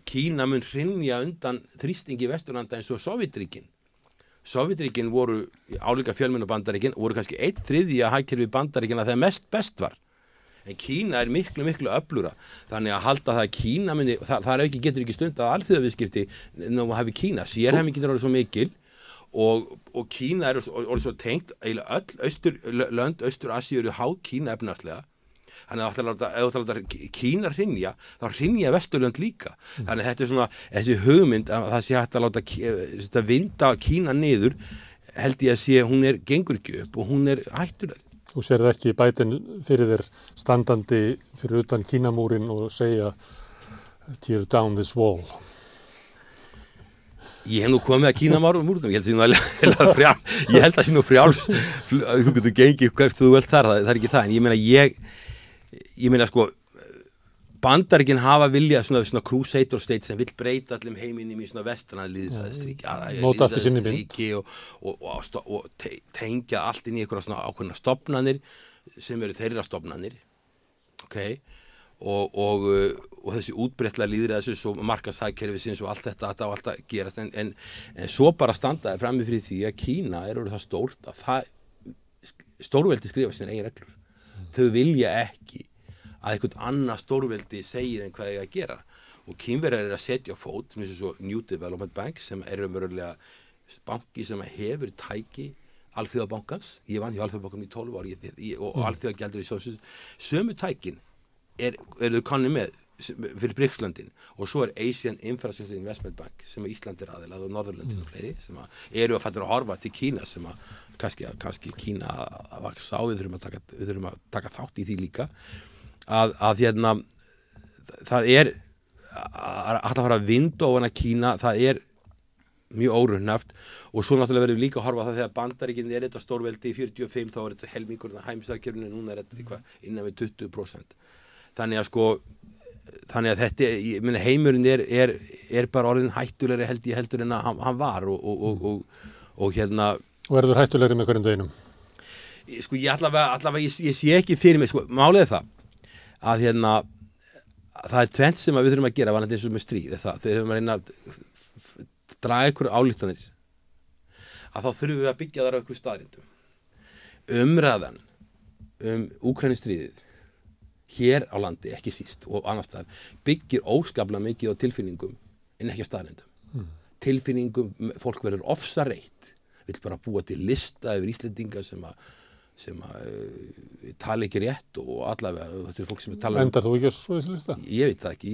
Kína mun hrynja undan þrýstingi Vesturlanda eins og Sovétríkin. Sovétríkin voru álíka fjölmennu Bandaríkin, voru kannski 1/3 hagkerfi Bandaríkina þegar mest best var. En Kína er miklu öflura. Þannig að halda það að Kína muni, það er getur ekki stund að alþjóðaviðskipti nú hafi Kína. Sérhæmingin er orðið svo mikil og Kína er orðið svo tengt, eiginlega öll lönd Austur-Asíu eru háð Kína efnahagslega. Þannig að ef þú láta Kína hrynja, þá hrynja Vesturlönd líka. Þannig að þetta er svona, þessi hugmynd að það sé hægt að láta vinda Kína niður, held ég að sé, hún gengur ekki upp og hún er hættuleg. Þú sérð ekki Biden fyrir þér standandi fyrir utan Kínamúrin og segja tear down this wall. Ég hef nú komið að Kínamúrnum, ég held að það sé nú frjáls, þú getur gengið hvert þú vilt þar, það er ekki það, en ég meina sko, Bandaríkin hafa viljað svona crusader state sem vill breyta allum heiminum í svona vestrana lýðræðisríki og tengja allt inn í einhverja svona ákveðna stofnanir sem eru þeirra stofnanir, og þessi útbrettla lýðræðis og markaðshagkerfisins og allt þetta á allt að gerast, en svo bara standaði frammi fyrir því að Kína er orðið það stórt að stórveldi skrifa sína eigin reglur. Þau vilja ekki að einhvern annað stórveldi segi þeim hvað ég að gera og Kínverjar eru að setja á fót eins og svo New Development Bank sem raunverulega banki sem hefur tæki Alþjóðabankans, ég vann hjá Alþjóðabankanum í 12 ár og Alþjóðagjaldeyrissjóðsins, sömu tækin eru kannir með fyrir BRICS-löndin og svo Asian Infrastructure Investment Bank sem Ísland aðilað og Norðurlöndin og fleiri sem eru að fættur að horfa til Kína sem að kannski Kína að vaksa á, við þurfum að taka þátt í því líka að það er að fara að vinda ofan að Kína, það er mjög óraunhæft og svo náttúrulega verðum við líka að horfa það þegar Bandaríkin er þetta stórveldi í 45 þá er þetta helmingurinn að hæmistarkerfinu, núna er þetta eitthvað innan við 20%. Þannig að þetta, ég meina heimurinn er bara orðin hættulegri heldur en að hann var og Og verður hættulegri með hverjum deginum? Sko ég allavega ég sé ekki fyrir mig, sko, málið það að það er tvennt sem við þurfum að gera vanandi eins og með stríð, þegar við höfum að reyna að draga ykkur ályktanir að þá þurfum við að byggja þar á ykkur staðrindum. Umræðan Úkraínustríðið hér á landi, ekki síst og annars staðar, byggir óskaplega mikið á tilfinningum en ekki á staðrindum. Tilfinningum, fólk verður ofsareitt, vill bara búa til lista yfir Íslendinga sem tala ekki rétt og allavega þetta er fólk sem tala Endar þú ekki svo þessi lista? Ég veit það ekki,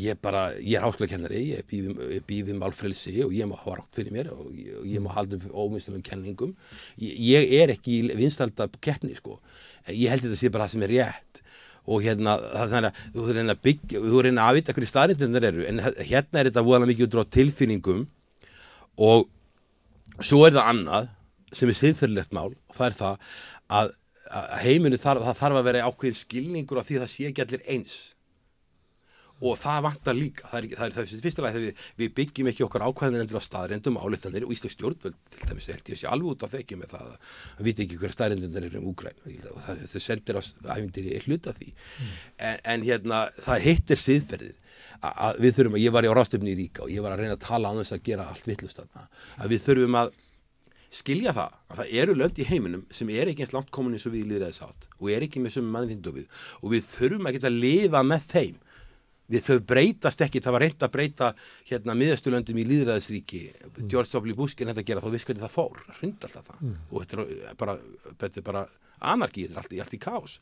ég er háskólakennari, ég býð við málfrelsi og ég má hafa rangt fyrir mér og ég má halda ómistöðum kenningum. Ég er ekki í vinsælda keppni, sko. Ég held þetta sé bara það sem er rétt og þannig að þú reyna að byggja, þú reyna að vita hverju staðreyndirnar eru, en hérna er þetta voðalega mikið út frá tilfinningum og svo er það annað sem er siðferðilegt mál og það er það að heiminu það þarf að vera ákveðin skilningur á því að það sé ekki allir eins og það vantar líka, það er fyrsta lagi þegar við byggjum ekki okkar ákvæðin endur á staðrendum álittanir og íslensk stjórnvöld til dæmis held ég sé alveg út á þekki með það að vita ekki hverja staðrendur eru Úkraínu og það sendir á ævintýri hluta því en hérna það hittir siðferðið að við þurfum ég var á ráðstefnu í Ríga og ég var að reyna að tala á þess að gera allt vitlaust þarna að við þurfum að skilja það að það eru lönd í heiminum sem ekki eins langt komin eins og við lýðræðisátt og ekki með sömu mannréttindi og við þurfum að geta að lifa með þeim þau breytast ekki, það var reynt að breyta hérna miðausturlöndum í lýðræðisríki George W. Bush gerði þetta að gera þá viss hvernig það fór, hrundi alltaf það og þetta er bara anarki, þetta er allt í kaos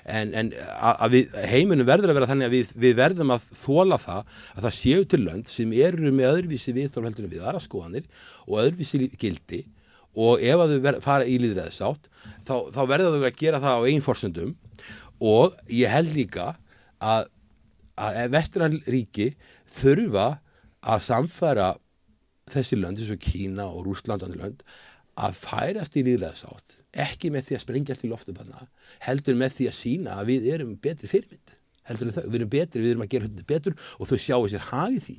en að heiminum verður að vera þannig að við verðum að þola það að það séu til lönd sem eru með öðruvísi viðhorf heldur en við aðra skoðanir og öðruvísi gildi og ef að þau fara í lýðræðisátt þá verður þau að gera það á eigin forsendum og ég held líka að vestræn ríki þurfa að samfæra þessi lönd eins og Kína og Rússland og andri lönd að færast í lýðræðisátt ekki með því að sprengja allt í loftu heldur með því að sýna að við erum betri fyrirmynd heldur en þau, við erum betri, við erum að gera hluti betur og þau sjáu sér hag í því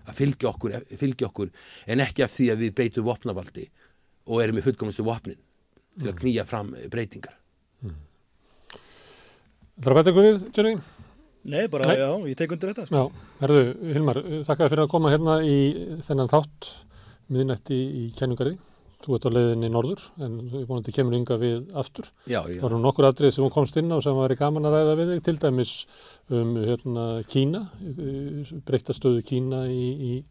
að fylgja okkur en ekki af því að við beitum vopnavaldi og erum með fullkomnustu vopnin til að knýja fram breytingar. Það bæta ykkur við, Johnny? Nei, bara já, ég tek undir þetta. Já, herðu, Hilmar, þakka þér fyrir að koma hérna í þennan þátt miðnætti í Kenningarði. Þú ert á leiðinni norður, en vonandi kemur ynga við aftur. Já. Það var nokkur atriði sem hún komst inn á sem var gaman að ræða við þig, til dæmis Kína, breytta stöðu Kína í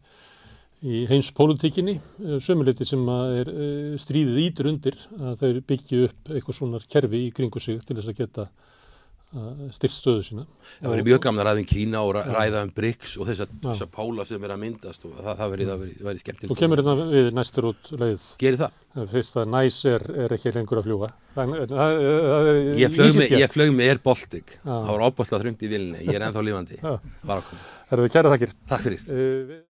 heimspólitíkinni, sömuleyti sem að stríðið ítur undir að þau byggju upp eitthvað svona kerfi í kringu sig til þess að geta styrkt stöðu sína. Það verið mjög gaman að ræða Kína og ræða BRICS og þessa póla sem er að myndast og það verið skemmtilegt. Þú kemur hérna við næstur út leið. Gerir það? Fyrst að Nice er ekki lengur að fljúga. Ég flög með Air Baltic. Það var ábúðslega þröngt í vilni. Ég er ennþá lifandi. Herðu, kæra þakkir. Takk fyrir.